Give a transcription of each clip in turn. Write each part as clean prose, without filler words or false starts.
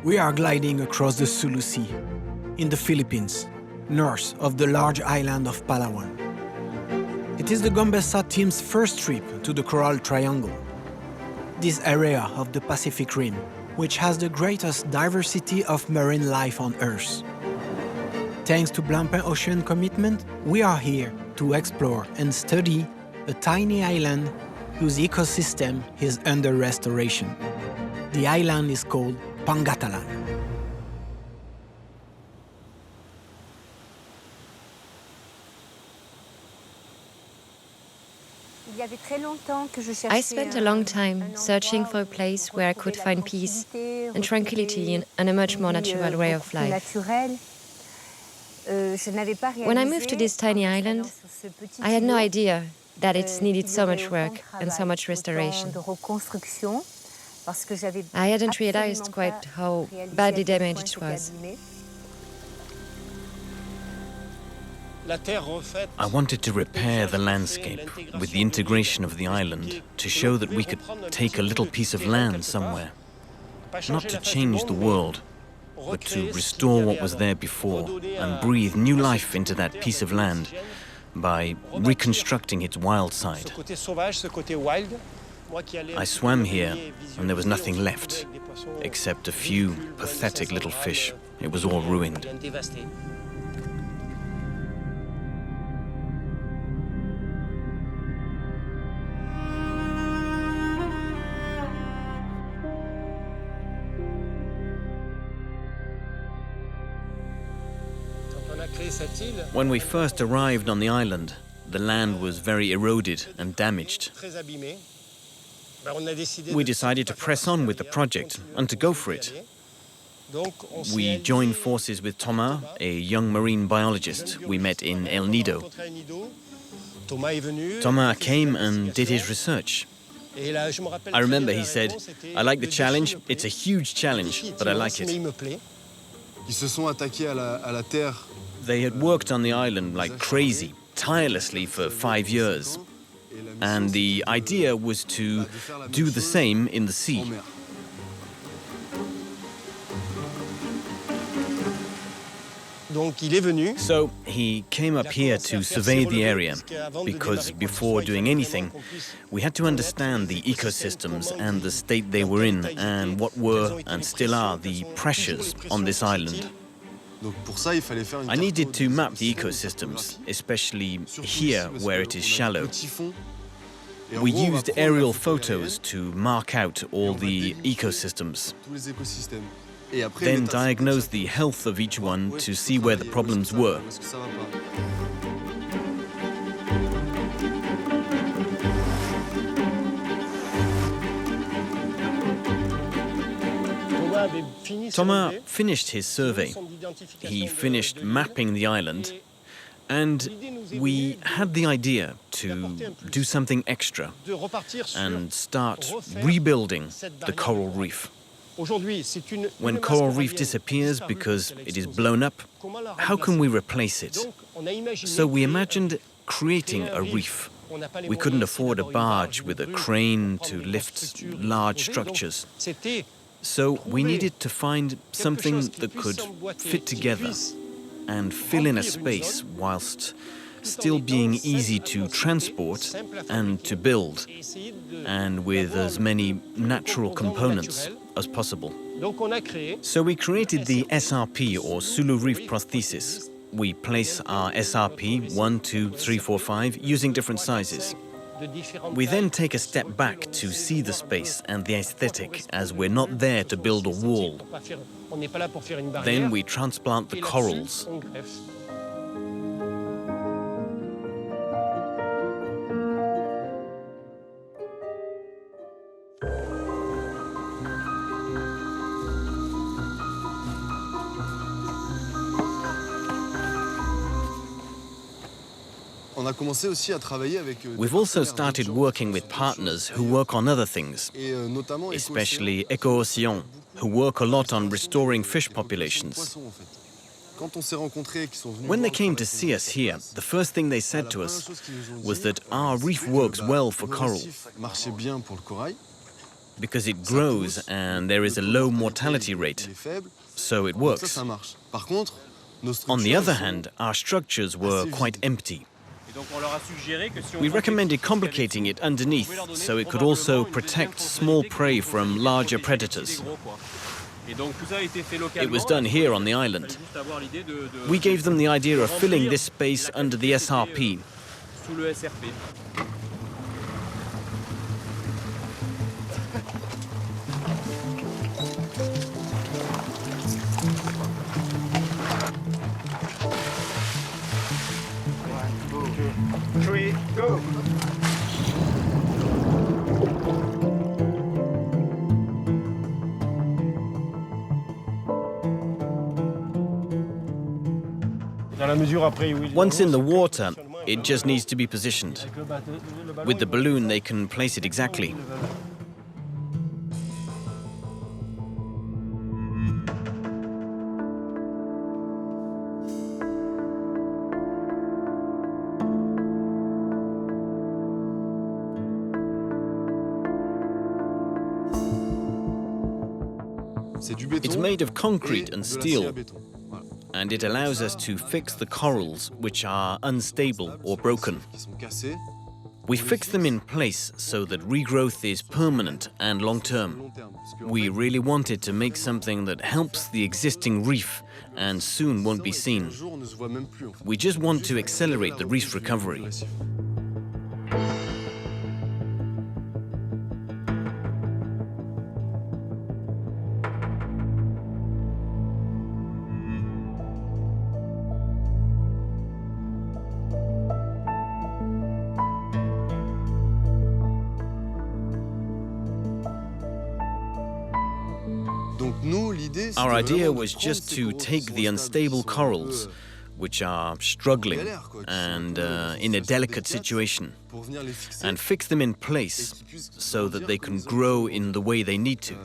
We are gliding across the Sulu Sea, in the Philippines, north of the large island of Palawan. It is the Gombesa team's first trip to the Coral Triangle, this area of the Pacific Rim, which has the greatest diversity of marine life on Earth. Thanks to Blancpain Ocean commitment, we are here to explore and study a tiny island whose ecosystem is under restoration. The island is called Pangatalan. I spent a long time searching for a place where I could find peace and tranquility and a much more natural way of life. When I moved to this tiny island, I had no idea that it needed so much work and so much restoration. I hadn't realized quite how badly damaged it was. I wanted to repair the landscape with the integration of the island to show that we could take a little piece of land somewhere. Not to change the world, but to restore what was there before and breathe new life into that piece of land by reconstructing its wild side. I swam here and there was nothing left, except a few pathetic little fish. It was all ruined. When we first arrived on the island, the land was very eroded and damaged. We decided to press on with the project and to go for it. We joined forces with Thomas, a young marine biologist we met in El Nido. Thomas came and did his research. I remember he said, "I like the challenge, it's a huge challenge, but I like it." They had worked on the island like crazy, tirelessly for 5 years. And the idea was to do the same in the sea. So he came up here to survey the area, because before doing anything, we had to understand the ecosystems and the state they were in, and what were and still are the pressures on this island. I needed to map the ecosystems, especially here where it is shallow. We used aerial photos to mark out all the ecosystems, then diagnose the health of each one to see where the problems were. Thomas finished his survey. He finished mapping the island, and we had the idea to do something extra and start rebuilding the coral reef. When coral reef disappears because it is blown up, how can we replace it? So we imagined creating a reef. We couldn't afford a barge with a crane to lift large structures. So we needed to find something that could fit together and fill in a space whilst still being easy to transport and to build, and with as many natural components as possible. So we created the SRP, or Sulu Reef Prosthesis. We place our SRP 1, 2, 3, 4, 5 using different sizes. We then take a step back to see the space and the aesthetic, as we're not there to build a wall. Then we transplant the corals. We've also started working with partners who work on other things, especially Eco-Océan, who work a lot on restoring fish populations. When they came to see us here, the first thing they said to us was that our reef works well for coral. because it grows and there is a low mortality rate, so it works. On the other hand, our structures were quite empty. We recommended complicating it underneath so it could also protect small prey from larger predators. It was done here on the island. We gave them the idea of filling this space under the SRP. Go! Once in the water, it just needs to be positioned. With the balloon, they can place it exactly. It's made of concrete and steel, and it allows us to fix the corals which are unstable or broken. We fix them in place so that regrowth is permanent and long-term. We really wanted to make something that helps the existing reef and soon won't be seen. We just want to accelerate the reef recovery. Our idea was just to take the unstable corals, which are struggling and in a delicate situation, and fix them in place so that they can grow in the way they need to.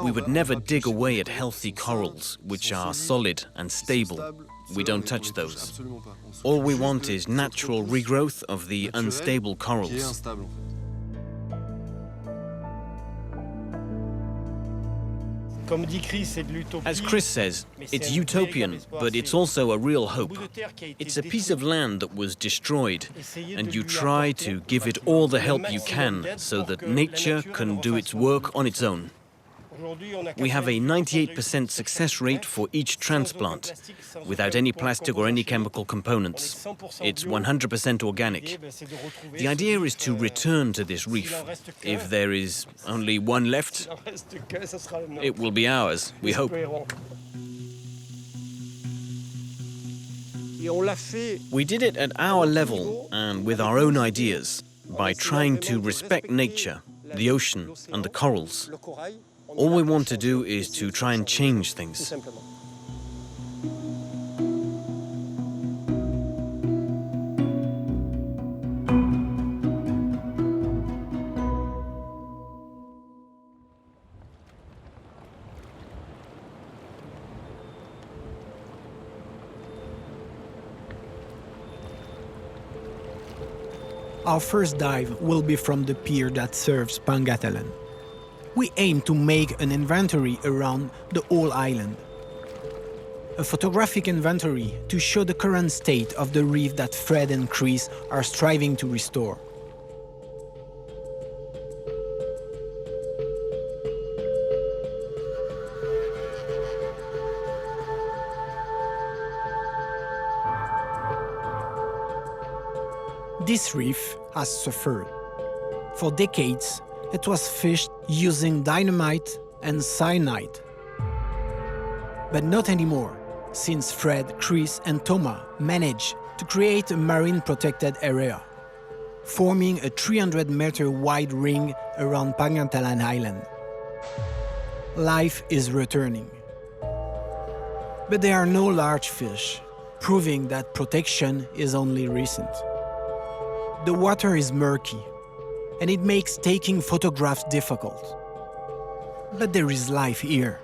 We would never dig away at healthy corals, which are solid and stable. We don't touch those. All we want is natural regrowth of the unstable corals. As Chris says, it's utopian, but it's also a real hope. It's a piece of land that was destroyed, and you try to give it all the help you can so that nature can do its work on its own. We have a 98% success rate for each transplant, without any plastic or any chemical components. It's 100% organic. The idea is to return to this reef. If there is only one left, it will be ours, we hope. We did it at our level and with our own ideas, by trying to respect nature, the ocean and the corals. All we want to do is to try and change things. Our first dive will be from the pier that serves Pangatalan. We aim to make an inventory around the whole island. A photographic inventory to show the current state of the reef that Fred and Chris are striving to restore. This reef has suffered. For decades, it was fished using dynamite and cyanide. But not anymore, since Fred, Chris and Thomas managed to create a marine protected area, forming a 300-meter wide ring around Pangatalan Island. Life is returning. But there are no large fish, proving that protection is only recent. The water is murky, and it makes taking photographs difficult. But there is life here,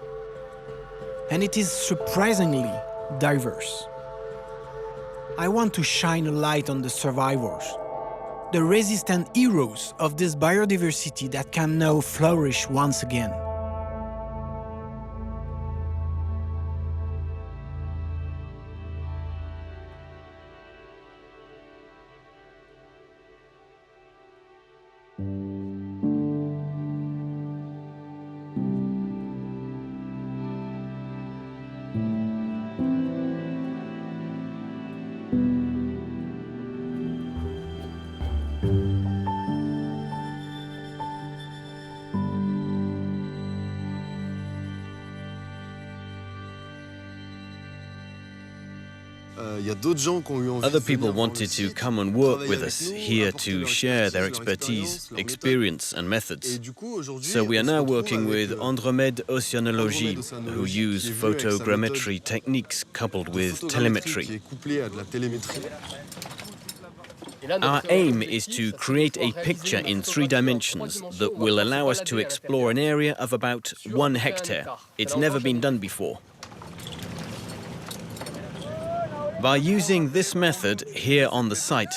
and it is surprisingly diverse. I want to shine a light on the survivors, the resistant heroes of this biodiversity that can now flourish once again. Other people wanted to come and work with us here to share their expertise, experience and methods. So we are now working with Andromède Oceanologie, who use photogrammetry techniques coupled with telemetry. Our aim is to create a picture in 3 dimensions that will allow us to explore an area of about 1 hectare. It's never been done before. By using this method here on the site,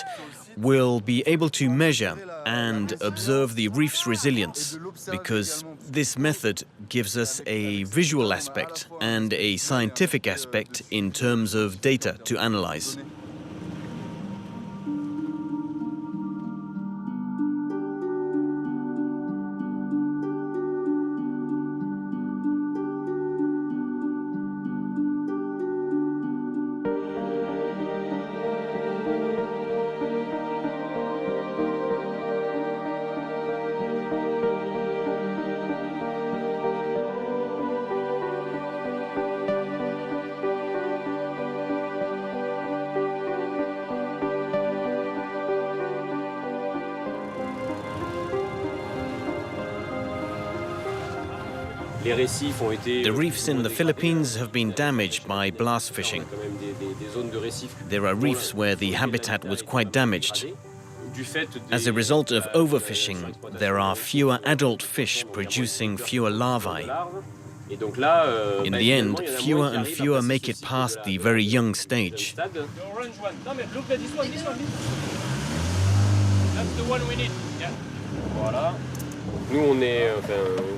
we'll be able to measure and observe the reef's resilience, because this method gives us a visual aspect and a scientific aspect in terms of data to analyze. The reefs in the Philippines have been damaged by blast fishing. There are reefs where the habitat was quite damaged. As a result of overfishing, there are fewer adult fish producing fewer larvae. In the end, fewer and fewer make it past the very young stage. That's the one we need. Yeah. Voilà.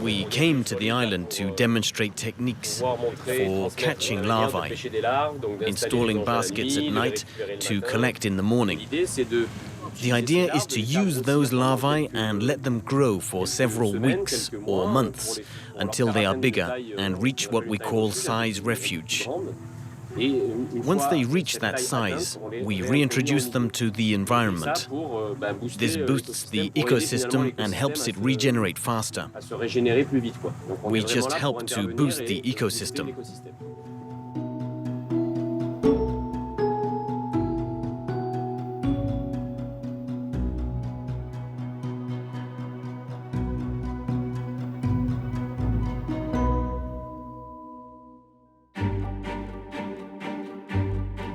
We came to the island to demonstrate techniques for catching larvae, installing baskets at night to collect in the morning. The idea is to use those larvae and let them grow for several weeks or months until they are bigger and reach what we call size refuge. Once they reach that size, we reintroduce them to the environment. This boosts the ecosystem and helps it regenerate faster. We just help to boost the ecosystem.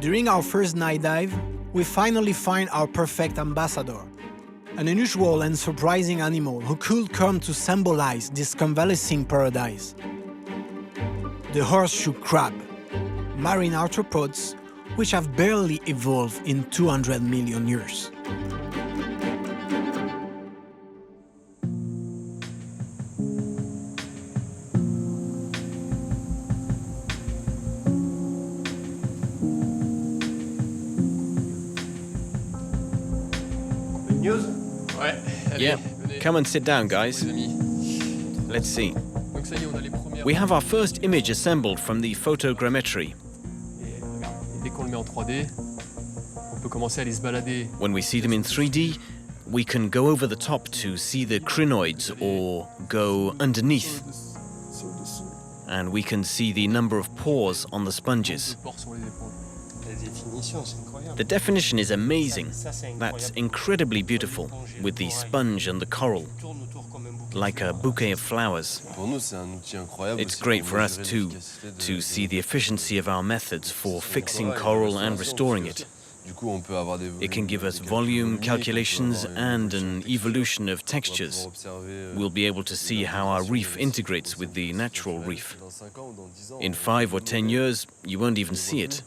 During our first night dive, we finally find our perfect ambassador, an unusual and surprising animal who could come to symbolize this convalescing paradise. The horseshoe crab, marine arthropods which have barely evolved in 200 million years. Yeah, come and sit down, guys. Let's see. We have our first image assembled from the photogrammetry. When we see them in 3D, we can go over the top to see the crinoids or go underneath. And we can see the number of pores on the sponges. The definition is amazing. That's incredibly beautiful, with the sponge and the coral, like a bouquet of flowers. It's great for us too, to see the efficiency of our methods for fixing coral and restoring it. It can give us volume calculations and an evolution of textures. We'll be able to see how our reef integrates with the natural reef. In 5 or 10 years, you won't even see it.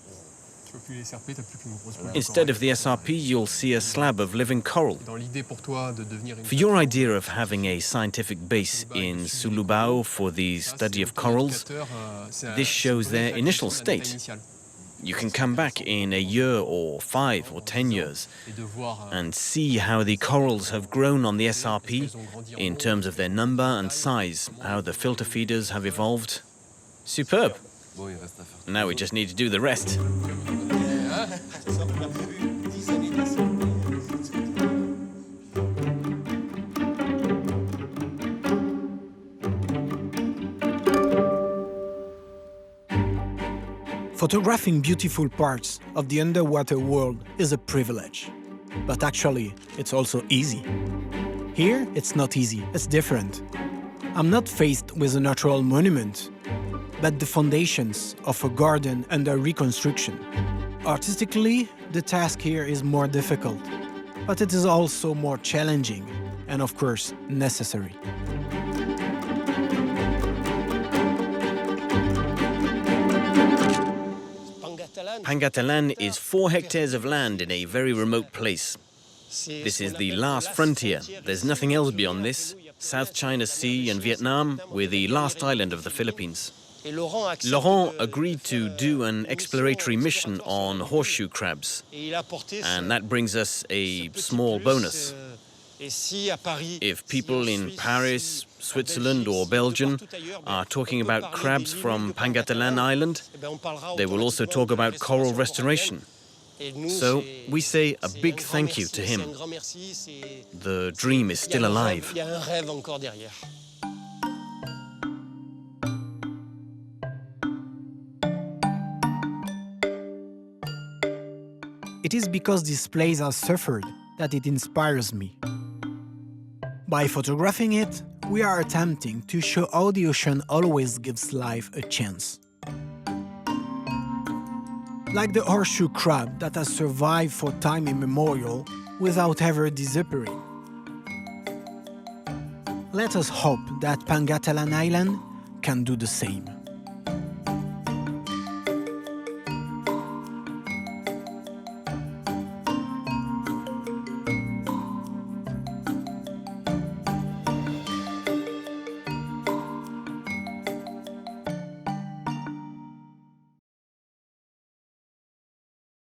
Instead of the SRP, you'll see a slab of living coral. For your idea of having a scientific base in Sulubaaï for the study of corals, this shows their initial state. You can come back in a year or 5 or 10 years and see how the corals have grown on the SRP in terms of their number and size, how the filter feeders have evolved. Superb. Now we just need to do the rest. Photographing beautiful parts of the underwater world is a privilege. But actually, it's also easy. Here, it's not easy, it's different. I'm not faced with a natural monument, but the foundations of a garden under reconstruction. Artistically, the task here is more difficult, but it is also more challenging and, of course, necessary. Pangatalan is 4 hectares of land in a very remote place. This is the last frontier. There's nothing else beyond this. South China Sea and Vietnam, we're the last island of the Philippines. Laurent agreed to do an exploratory mission on horseshoe crabs, and that brings us a small bonus. If people in Paris, Switzerland or Belgium are talking about crabs from Pangatalan Island, they will also talk about coral restoration. So we say a big thank you to him. The dream is still alive. It is because this place has suffered that it inspires me. By photographing it, we are attempting to show how the ocean always gives life a chance. Like the horseshoe crab that has survived for time immemorial without ever disappearing. Let us hope that Pangatalan Island can do the same.